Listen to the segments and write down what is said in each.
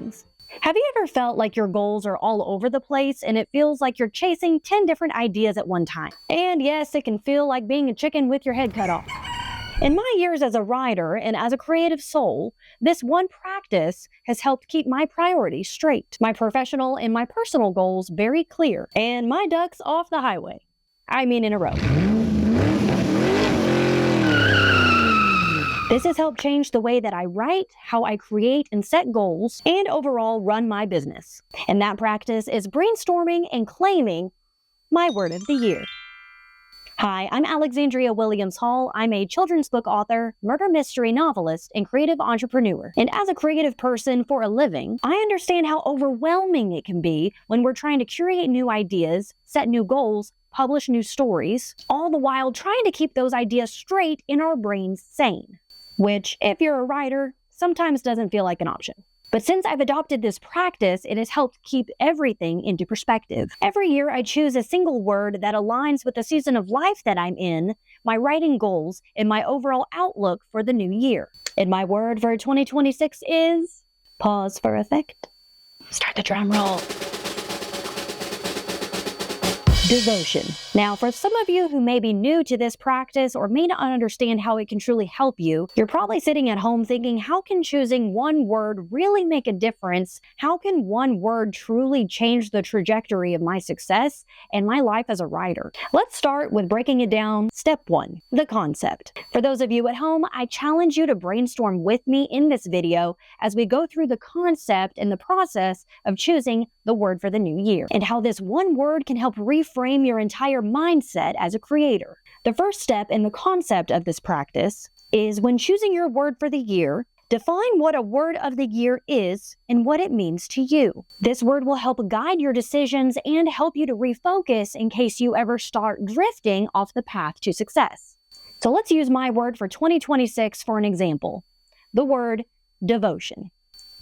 things. Have you ever felt like your goals are all over the place and it feels like you're chasing 10 different ideas at one time? And yes, it can feel like being a chicken with your head cut off. In my years as a writer and as a creative soul, this one practice has helped keep my priorities straight, my professional and my personal goals very clear, and my ducks off the highway. I mean in a row. This has helped change the way that I write, how I create and set goals, and overall run my business. And that practice is brainstorming and claiming my word of the year. Hi, I'm Alexandria Williams Hall. I'm a children's book author, murder mystery novelist, and creative entrepreneur. And as a creative person for a living, I understand how overwhelming it can be when we're trying to curate new ideas, set new goals, publish new stories, all the while trying to keep those ideas straight and our brains sane. Which, if you're a writer, sometimes doesn't feel like an option. But since I've adopted this practice, it has helped keep everything into perspective. Every year, I choose a single word that aligns with the season of life that I'm in, my writing goals, and my overall outlook for the new year. And my word for 2026 is... pause for effect. Start the drum roll. Devotion. Now, for some of you who may be new to this practice or may not understand how it can truly help you, you're probably sitting at home thinking, how can choosing one word really make a difference? How can one word truly change the trajectory of my success and my life as a writer? Let's start with breaking it down. Step 1, the concept. For those of you at home, I challenge you to brainstorm with me in this video as we go through the concept and the process of choosing the word for the new year and how this one word can help reframe your entire mindset as a creator. The first step in the concept of this practice is when choosing your word for the year, define what a word of the year is and what it means to you. This word will help guide your decisions and help you to refocus in case you ever start drifting off the path to success. So let's use my word for 2026 for an example. The word devotion.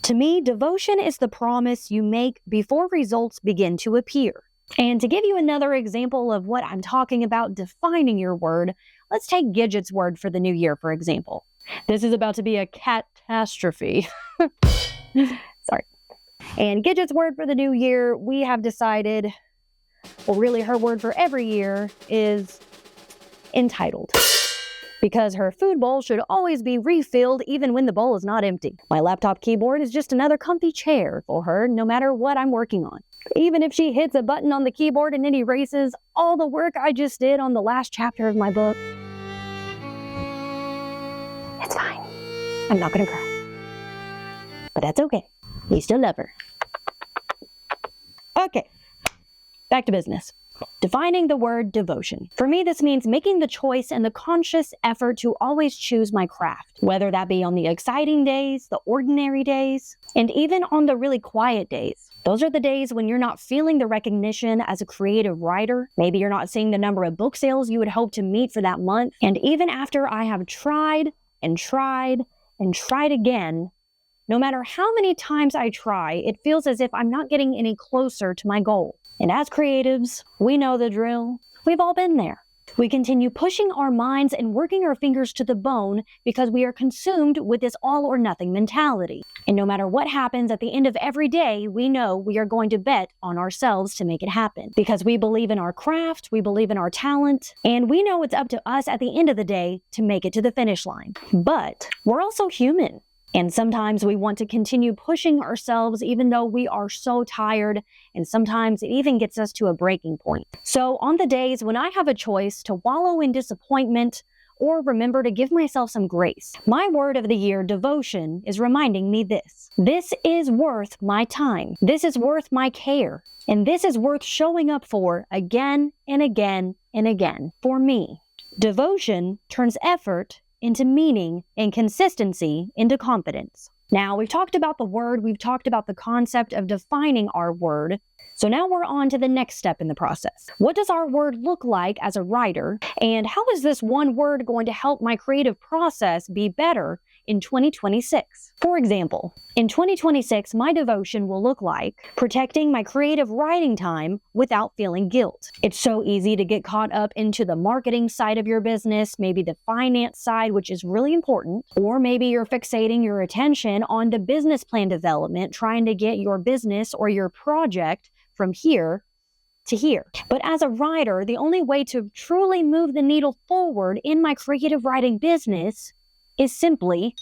To me, devotion is the promise you make before results begin to appear. And to give you another example of what I'm talking about defining your word, let's take Gidget's word for the new year, for example. This is about to be a catastrophe. Sorry. And Gidget's word for the new year, we have decided, well, really her word for every year is entitled. Because her food bowl should always be refilled even when the bowl is not empty. My laptop keyboard is just another comfy chair for her no matter what I'm working on. Even if she hits a button on the keyboard and it erases all the work I just did on the last chapter of my book, it's fine. I'm not gonna cry. But that's okay. We still love her. Okay, back to business. Defining the word devotion. For me, this means making the choice and the conscious effort to always choose my craft, whether that be on the exciting days, the ordinary days, and even on the really quiet days. Those are the days when you're not feeling the recognition as a creative writer. Maybe you're not seeing the number of book sales you would hope to meet for that month. And even after I have tried and tried and tried again, no matter how many times I try, it feels as if I'm not getting any closer to my goal. And as creatives, we know the drill. We've all been there. We continue pushing our minds and working our fingers to the bone because we are consumed with this all or nothing mentality. And no matter what happens at the end of every day, we know we are going to bet on ourselves to make it happen. Because we believe in our craft, we believe in our talent, and we know it's up to us at the end of the day to make it to the finish line. But we're also human. And sometimes we want to continue pushing ourselves even though we are so tired, and sometimes it even gets us to a breaking point. So on the days when I have a choice to wallow in disappointment or remember to give myself some grace, my word of the year, devotion, is reminding me this. This is worth my time. This is worth my care. And this is worth showing up for again and again and again for me. Devotion turns effort into meaning and consistency into confidence. Now, we've talked about the word, we've talked about the concept of defining our word. So now we're on to the next step in the process. What does our word look like as a writer? And how is this one word going to help my creative process be better in 2026. For example, in 2026, my devotion will look like protecting my creative writing time without feeling guilt. It's so easy to get caught up into the marketing side of your business, maybe the finance side, which is really important, or maybe you're fixating your attention on the business plan development, trying to get your business or your project from here to here. But as a writer, the only way to truly move the needle forward in my creative writing business is simply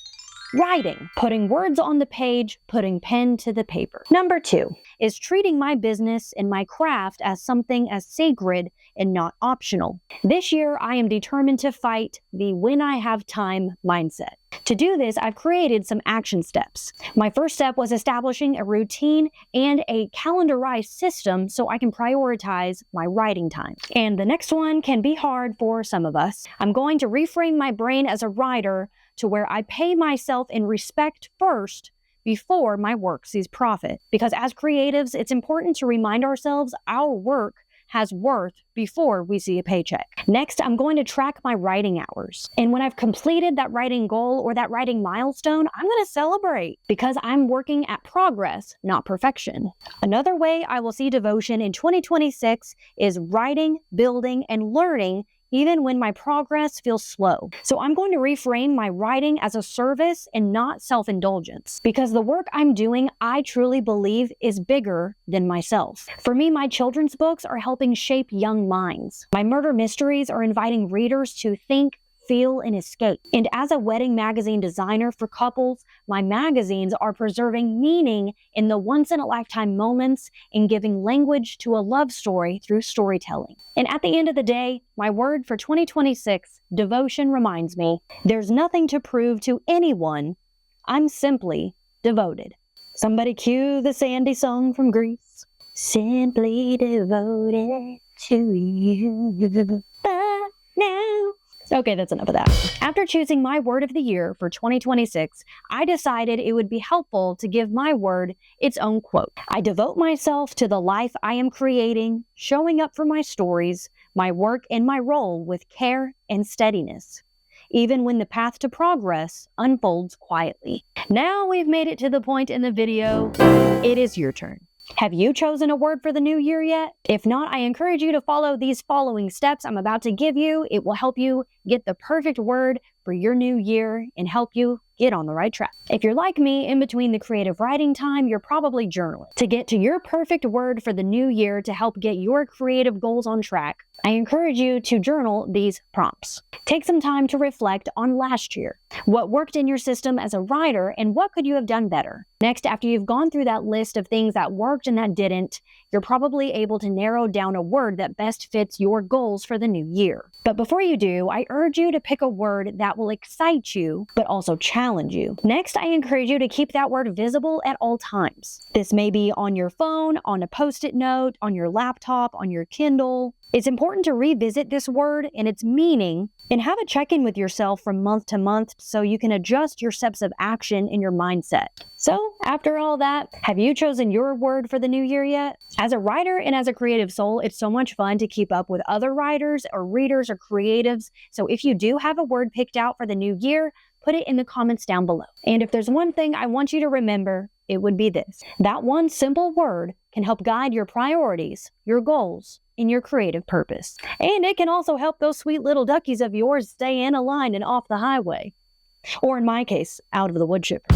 writing, putting words on the page, putting pen to the paper. Number 2 is treating my business and my craft as something as sacred and not optional. This year, I am determined to fight the when I have time mindset. To do this, I've created some action steps. My first step was establishing a routine and a calendarized system so I can prioritize my writing time. And the next one can be hard for some of us. I'm going to reframe my brain as a writer to where I pay myself in respect first before my work sees profit. Because as creatives, it's important to remind ourselves our work has worth before we see a paycheck. Next, I'm going to track my writing hours. And when I've completed that writing goal or that writing milestone, I'm going to celebrate because I'm working at progress, not perfection. Another way I will see devotion in 2026 is writing, building, and learning even when my progress feels slow. So I'm going to reframe my writing as a service and not self-indulgence, because the work I'm doing, I truly believe, is bigger than myself. For me, my children's books are helping shape young minds. My murder mysteries are inviting readers to think, feel, and escape. And as a wedding magazine designer for couples, my magazines are preserving meaning in the once-in-a-lifetime moments and giving language to a love story through storytelling. And at the end of the day, my word for 2026, devotion, reminds me, there's nothing to prove to anyone. I'm simply devoted. Somebody cue the Sandy song from Greece. Simply devoted to you. But now. Okay, that's enough of that. After choosing my word of the year for 2026, I decided it would be helpful to give my word its own quote. I devote myself to the life I am creating, showing up for my stories, my work, and my role with care and steadiness, even when the path to progress unfolds quietly. Now we've made it to the point in the video. It is your turn. Have you chosen a word for the new year yet? If not, I encourage you to follow these following steps I'm about to give you. It will help you get the perfect word for your new year and help you get on the right track. If you're like me, in between the creative writing time, you're probably journaling. To get to your perfect word for the new year to help get your creative goals on track, I encourage you to journal these prompts. Take some time to reflect on last year. What worked in your system as a writer and what could you have done better? Next, after you've gone through that list of things that worked and that didn't, you're probably able to narrow down a word that best fits your goals for the new year. But before you do, I urge you to pick a word that will excite you, but also challenge you. Next, I encourage you to keep that word visible at all times. This may be on your phone, on a Post-it note, on your laptop, on your Kindle. It's important to revisit this word and its meaning and have a check-in with yourself from month to month so you can adjust your steps of action in your mindset. So, after all that, have you chosen your word for the new year yet? As a writer and as a creative soul, it's so much fun to keep up with other writers or readers or creatives. So if you do have a word picked out for the new year, put it in the comments down below. And if there's one thing I want you to remember, it would be this. That one simple word can help guide your priorities, your goals, and your creative purpose. And it can also help those sweet little duckies of yours stay in a line and off the highway. Or in my case, out of the wood chipper.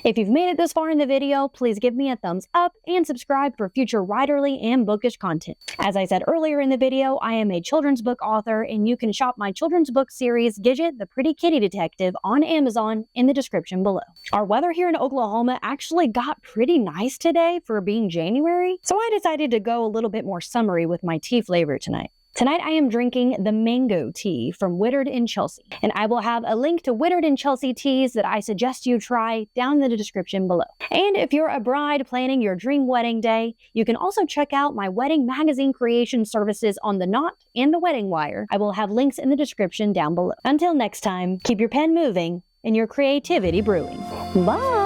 If you've made it this far in the video, please give me a thumbs up and subscribe for future writerly and bookish content. As I said earlier in the video, I am a children's book author, and you can shop my children's book series, Gidget, the Pretty Kitty Detective, on Amazon in the description below. Our weather here in Oklahoma actually got pretty nice today for being January, so I decided to go a little bit more summery with my tea flavor tonight. Tonight I am drinking the mango tea from Whittard & Chelsea, and I will have a link to Whittard & Chelsea teas that I suggest you try down in the description below. And if you're a bride planning your dream wedding day, you can also check out my wedding magazine creation services on The Knot and The Wedding Wire. I will have links in the description down below. Until next time, keep your pen moving and your creativity brewing. Bye!